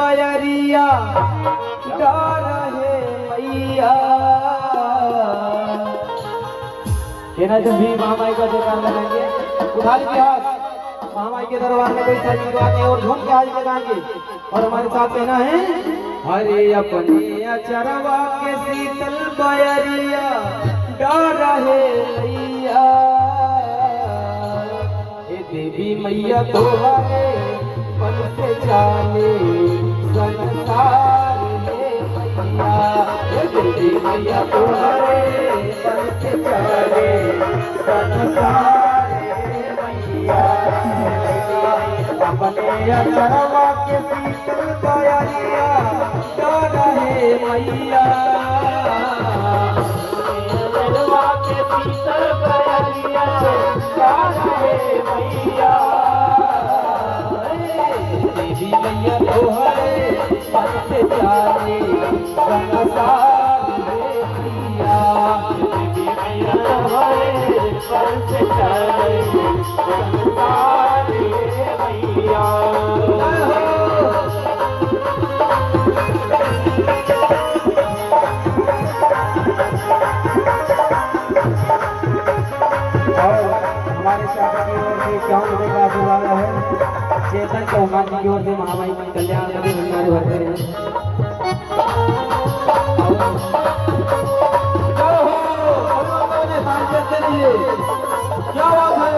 बयरिया डर है मैया। कहना जब भी महामाई का जयकार लगाएंगे उठा लीजिए हाथ। महामाई के दरबार में कोई सारी बातें और झूम के हाथ लगाएंगे और हमारे साथ कहना है हरे अपने अचरवा के शीतल बयरिया डर है मैया। देवी मैया तुम्हारे मन से जाने संसार है मैया। देवी मैया तुम्हारे मन से जाने संसार है मैया। अपने अचरवा के शीतल बयरिया डर है मैया। अचरवा के शीतल बयरिया डर है मैया। देवी मैया तोहरे मन से जाने संसार है मैया। देवी मैया तोहरे मन से जाने संसार है मैया। हमारे शादी की ओर से क्या होने का बुलाना है चेतन चौहान जी की ओर से महामाई कल्याण सभी भंडारे भरते हैं। क्या बात है।